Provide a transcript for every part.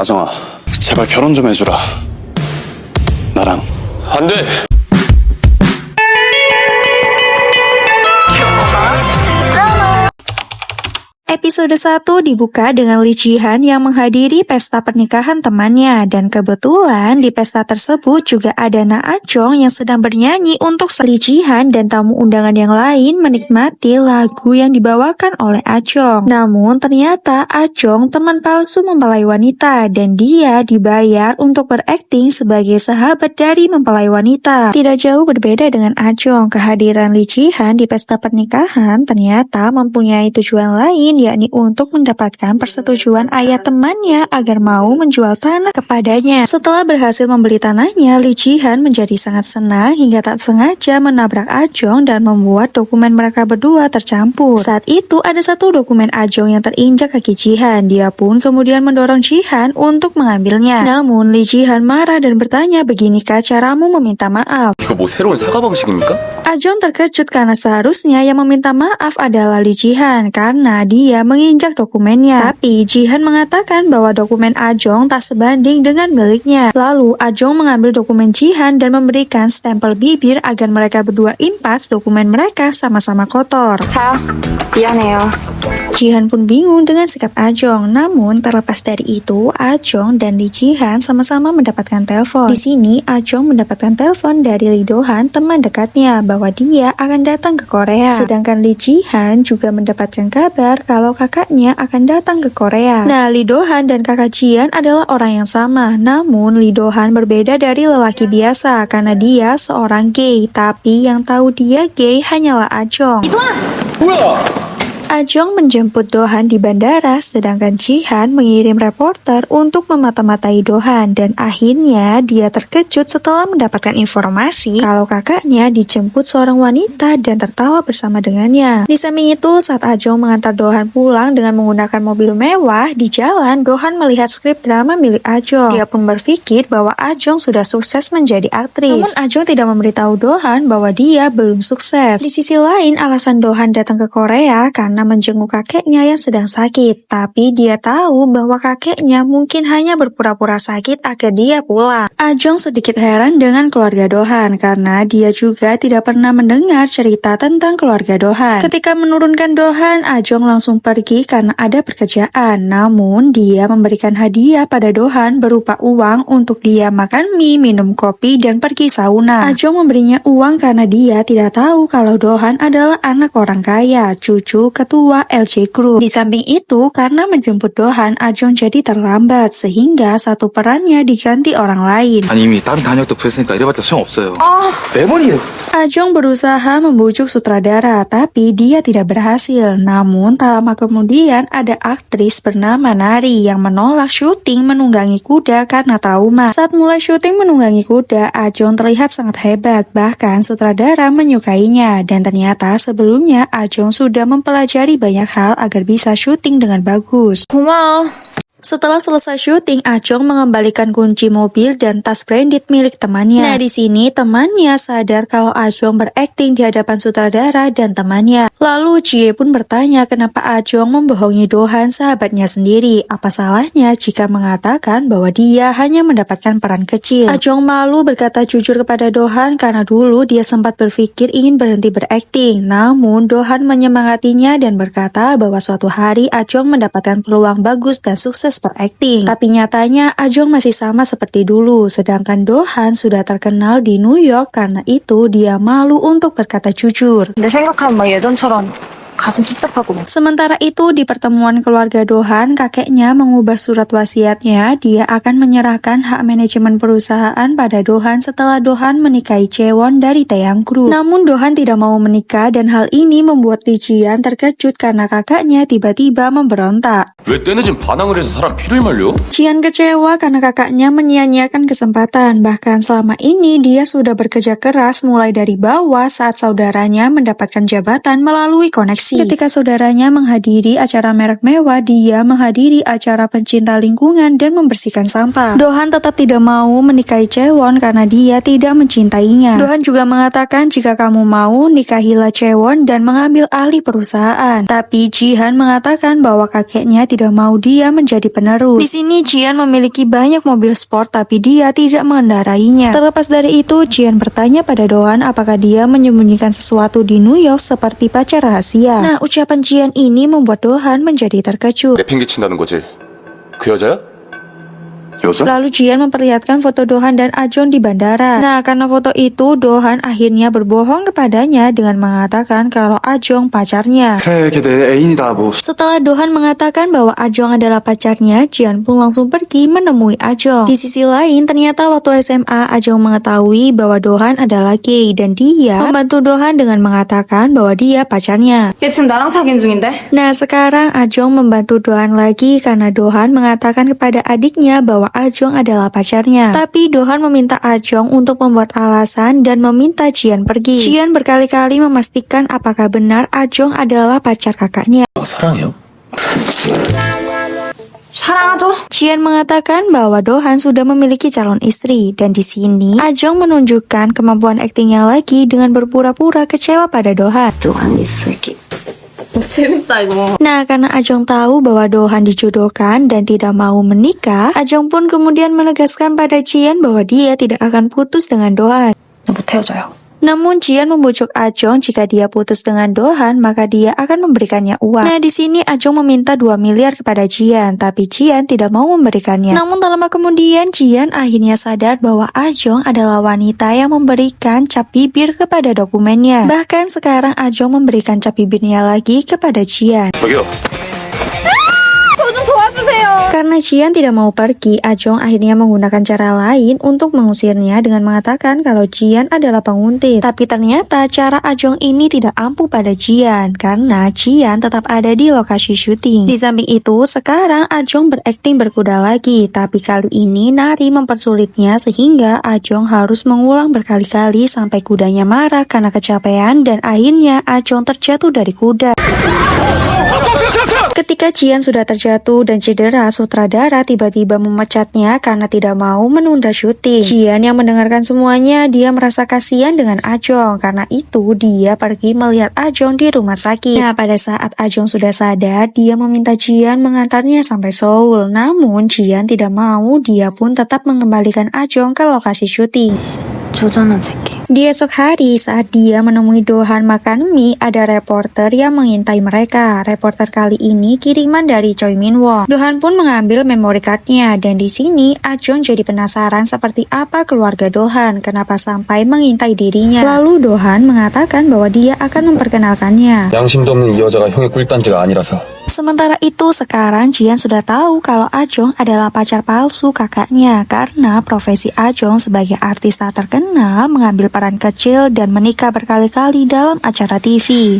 아정아, 제발 결혼 좀 해주라. 나랑. 안 돼! Episode 1 dibuka dengan Lee Ji-han yang menghadiri pesta pernikahan temannya, dan kebetulan di pesta tersebut juga ada Na Ah-jong yang sedang bernyanyi untuk Lee Ji-han dan tamu undangan yang lain menikmati lagu yang dibawakan oleh Ah-jong. Namun ternyata Ah-jong teman palsu mempelai wanita dan dia dibayar untuk berakting sebagai sahabat dari mempelai wanita. Tidak jauh berbeda dengan Ah-jong, kehadiran Lee Ji-han di pesta pernikahan ternyata mempunyai tujuan lain, yakni untuk mendapatkan persetujuan ayah temannya agar mau menjual tanah kepadanya. Setelah berhasil membeli tanahnya, Lee Ji-han menjadi sangat senang hingga tak sengaja menabrak Ah-jong dan membuat dokumen mereka berdua tercampur. Saat itu ada satu dokumen Ah-jong yang terinjak kaki Ji-han. Dia pun kemudian mendorong Ji-han untuk mengambilnya. Namun Lee Ji-han marah dan bertanya, "Beginikah caramu meminta maaf?" 이거 뭐 새로운 사과 방식입니까? Ah-jong terkejut karena seharusnya yang meminta maaf adalah Lee Ji-han karena dia menginjak dokumennya. Tapi Ji-han mengatakan bahwa dokumen Ah-jong tak sebanding dengan miliknya. Lalu Ah-jong mengambil dokumen Ji-han dan memberikan stempel bibir agar mereka berdua impas dokumen mereka sama-sama kotor. 자, 미안해요. Ji-han pun bingung dengan sikap Ah-jong. Namun terlepas dari itu, Ah-jong dan Lee Ji-han sama-sama mendapatkan telepon. Di sini Ah-jong mendapatkan telepon dari Lee Do-han, teman dekatnya, bahwa dia akan datang ke Korea. Sedangkan Lee Ji-han juga mendapatkan kabar kalau kakaknya akan datang ke Korea. Nah, Lee Do-han dan kakak Jian adalah orang yang sama. Namun Lee Do-han berbeda dari lelaki biasa karena dia seorang gay. Tapi yang tahu dia gay hanyalah Ah-jong. 뭐야! Ah-jong menjemput Do-han di bandara, sedangkan Ji-han mengirim reporter untuk memata-matai Do-han, dan akhirnya dia terkejut setelah mendapatkan informasi kalau kakaknya dijemput seorang wanita dan tertawa bersama dengannya. Di samping itu, saat Ah-jong mengantar Do-han pulang dengan menggunakan mobil mewah, di jalan Do-han melihat skrip drama milik Ah-jong. Dia pun berpikir bahwa Ah-jong sudah sukses menjadi aktris. Namun Ah-jong tidak memberitahu Do-han bahwa dia belum sukses. Di sisi lain, alasan Do-han datang ke Korea karena menjenguk kakeknya yang sedang sakit, tapi dia tahu bahwa kakeknya mungkin hanya berpura-pura sakit agar dia pulang. Ah-jong sedikit heran dengan keluarga Do-han karena dia juga tidak pernah mendengar cerita tentang keluarga Do-han. Ketika menurunkan Do-han, Ah-jong langsung pergi karena ada pekerjaan. Namun dia memberikan hadiah pada Do-han berupa uang untuk dia makan mie, minum kopi, dan pergi sauna. Ah-jong memberinya uang karena dia tidak tahu kalau Do-han adalah anak orang kaya, cucu ketua LG Group. Di samping itu, karena menjemput Do-han, Ah-jong jadi terlambat sehingga satu perannya diganti orang lain. 아니 이미 다른 단역도 구했으니까 이래봤자 소용없어요. 매번 이래. Ah-jong berusaha membujuk sutradara, tapi dia tidak berhasil. Namun tak lama kemudian ada aktris bernama Nari yang menolak syuting menunggangi kuda karena trauma. Saat mulai syuting menunggangi kuda, Ah-jong terlihat sangat hebat, bahkan sutradara menyukainya. Dan ternyata sebelumnya Ah-jong sudah mempelajari banyak hal agar bisa syuting dengan bagus. 고마워. Setelah selesai syuting, Ah-jong mengembalikan kunci mobil dan tas branded milik temannya. Nah, di sini temannya sadar kalau Ah-jong berakting di hadapan sutradara dan temannya. Lalu Jie pun bertanya kenapa Ah-jong membohongi Do-han, sahabatnya sendiri. Apa salahnya jika mengatakan bahwa dia hanya mendapatkan peran kecil? Ah-jong malu berkata jujur kepada Do-han karena dulu dia sempat berpikir ingin berhenti berakting. Namun Do-han menyemangatinya dan berkata bahwa suatu hari Ah-jong mendapatkan peluang bagus dan sukses berakting. Tapi nyatanya Ah-jong masih sama seperti dulu, sedangkan Do-han sudah terkenal di New York. Karena itu dia malu untuk berkata jujur. 내 생각하면 막 예전처럼 가슴 찝찝하고 막. Sementara itu di pertemuan keluarga Do-han, kakeknya mengubah surat wasiatnya. Dia akan menyerahkan hak manajemen perusahaan pada Do-han setelah Do-han menikahi Chaewon dari Taeyang Group. Namun Do-han tidak mau menikah dan hal ini membuat Lee Ji-han terkejut karena kakaknya tiba-tiba memberontak. 왜 떼내진 반항을 해서 사람 피를 말려? Jian kecewa karena kakaknya menyia-nyiakan kesempatan. Bahkan selama ini dia sudah bekerja keras mulai dari bawah saat saudaranya mendapatkan jabatan melalui koneksi. informasi. Ketika saudaranya menghadiri acara merek mewah, dia menghadiri acara pencinta lingkungan dan membersihkan sampah. Dohan tetap tidak mau menikahi Chaewon karena dia tidak mencintainya. Dohan juga mengatakan jika kamu mau, nikahilah Chaewon dan mengambil alih perusahaan. Tapi Jihan mengatakan bahwa kakeknya tidak mau dia menjadi penerus. Di sini Jihan memiliki banyak mobil sport tapi dia tidak mengendarainya. Terlepas dari itu, Jihan bertanya pada Dohan apakah dia menyembunyikan sesuatu di New York seperti pacar rahasia. Nah, ucapan Jihan ini membuat Dohan menjadi terkejut. 내팽개 친다는 거지. 그 여자야? 여자? Lalu Jihan memperlihatkan foto Dohan dan Ajong di bandara. Nah, karena foto itu, Dohan akhirnya berbohong kepadanya dengan mengatakan kalau Ajong pacarnya. 그래, 걔 내 애인이다, 뭐. Setelah Dohan mengatakan bahwa Ajong adalah pacarnya, Jihan pun langsung pergi menemui Ajong. Di sisi lain, ternyata waktu SMA, Ajong mengetahui bahwa Dohan adalah gay dan dia membantu Dohan dengan mengatakan bahwa dia pacarnya. 얘 지금 나랑 사귄 중인데? Nah, sekarang Ajong membantu Dohan lagi karena Dohan mengatakan kepada adiknya bahwa Ajong adalah pacarnya. Tapi Dohan meminta Ajong untuk membuat alasan dan meminta Jihan pergi. Jihan berkali-kali memastikan apakah benar Ajong adalah pacar kakaknya. 사랑해요? 사랑하죠? Jihan mengatakan bahwa Dohan sudah memiliki calon istri dan di sini Ajong menunjukkan kemampuan aktingnya lagi dengan berpura-pura kecewa pada Dohan. 또한 있을게. 재밌다 이거. Nah, karena Ajong tahu bahwa Dohan dijodohkan dan tidak mau menikah, Ajong pun kemudian menegaskan pada Jihan bahwa dia tidak akan putus dengan Dohan. 못 헤어져요. Namun Jihan membujuk Ajong jika dia putus dengan Dohan, maka dia akan memberikannya uang. Nah, di sini Ajong meminta 2 miliar kepada Jihan, tapi Jihan tidak mau memberikannya. Namun tak lama kemudian Jihan akhirnya sadar bahwa Ajong adalah wanita yang memberikan cap bibir kepada dokumennya. Bahkan sekarang Ajong memberikan cap bibirnya lagi kepada Jihan. 저기요. 저 좀 도와주세요. Karena Jihan tidak mau pergi, Ajong akhirnya menggunakan cara lain untuk mengusirnya dengan mengatakan kalau Jihan adalah penguntit. Tapi ternyata cara Ajong ini tidak ampuh pada Jihan karena Jihan tetap ada di lokasi syuting. Di samping itu, sekarang Ajong berakting berkuda lagi, tapi kali ini Nari mempersulitnya sehingga Ajong harus mengulang berkali-kali sampai kudanya marah karena kecapean dan akhirnya Ajong terjatuh dari kuda. Ketika Jihan sudah terjatuh dan cedera, sutradara tiba-tiba memecatnya karena tidak mau menunda syuting. Jihan yang mendengarkan semuanya, dia merasa kasihan dengan Ajong. Karena itu, dia pergi melihat Ajong di rumah sakit. Nah, pada saat Ajong sudah sadar, dia meminta Jihan mengantarnya sampai Seoul. Namun, Jihan tidak mau, dia pun tetap mengembalikan Ajong ke lokasi syuting. 조전한 새끼. Di esok hari, saat dia menemui Dohan makan mie, ada reporter yang mengintai mereka. Reporter kali ini kiriman dari Choi Min Won. Dohan pun mengambil memory cardnya, dan di sini Ajong jadi penasaran seperti apa keluarga Dohan, kenapa sampai mengintai dirinya. Lalu Dohan mengatakan bahwa dia akan memperkenalkannya. 양심도 없는 이 여자가 형의 꿀단지가 아니라서. Sementara itu, sekarang Jihan sudah tahu kalau Ajong adalah pacar palsu kakaknya karena profesi Ajong sebagai artis tak terkenal mengambil peran kecil dan menikah berkali-kali dalam acara TV.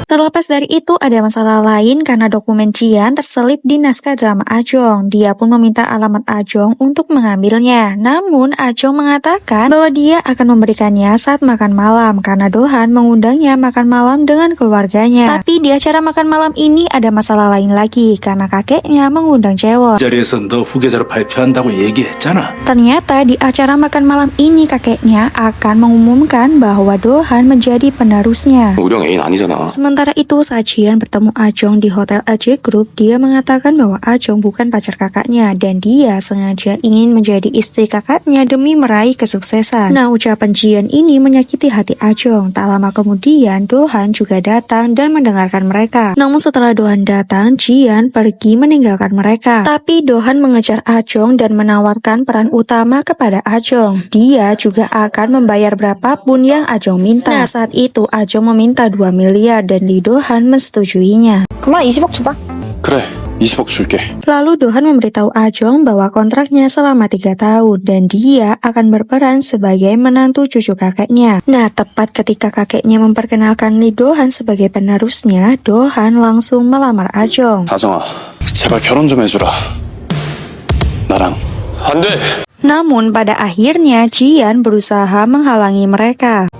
Terlepas dari itu, ada masalah lain karena dokumen Jihan terselip di naskah drama Ajong. Dia pun meminta alamat Ajong untuk mengambilnya. Namun, Ajong mengatakan bahwa dia akan memberikannya saat makan malam karena Dohan mengundangnya makan malam dengan keluarganya. Tapi di acara makan malam ini ada masalah lain lagi karena kakeknya mengundang Chaewon. 자리에서 너 후계자로 발표한다고 얘기했잖아. Ternyata di acara makan malam ini kakeknya akan mengumumkan bahwa Dohan menjadi penerusnya. 우리 형 애인 아니잖아. Sementara itu, saat Jihan bertemu Ajong di Hotel LG Group, dia mengatakan bahwa Ajong bukan pacar kakaknya dan dia sengaja ingin menjadi istri kakaknya demi meraih kesuksesan. Nah, ucapan Jihan ini menyakiti hati Ajong. Tak lama kemudian, Dohan juga datang dan mendengarkan mereka. Namun setelah Dohan datang, Jihan pergi meninggalkan mereka. Tapi Dohan mengejar Ajong dan menawarkan peran utama kepada Ajong. Dia juga akan membayar berapapun yang Ajong minta. Nah, saat itu Ajong meminta 2 miliar dan Dohan mensetujuinya. 그만 20억 줘봐. 그래, 20억 줄게. Lalu Dohan memberitahu Ajong bahwa kontraknya selama 3 tahun dan dia akan berperan sebagai menantu cucu kakeknya. Nah, tepat ketika kakeknya memperkenalkan Lee Dohan sebagai penerusnya, Dohan langsung melamar Ajong. 다정아, 제발 결혼 좀 해주라. 나랑. 안 돼! Namun pada akhirnya Jihan berusaha menghalangi mereka.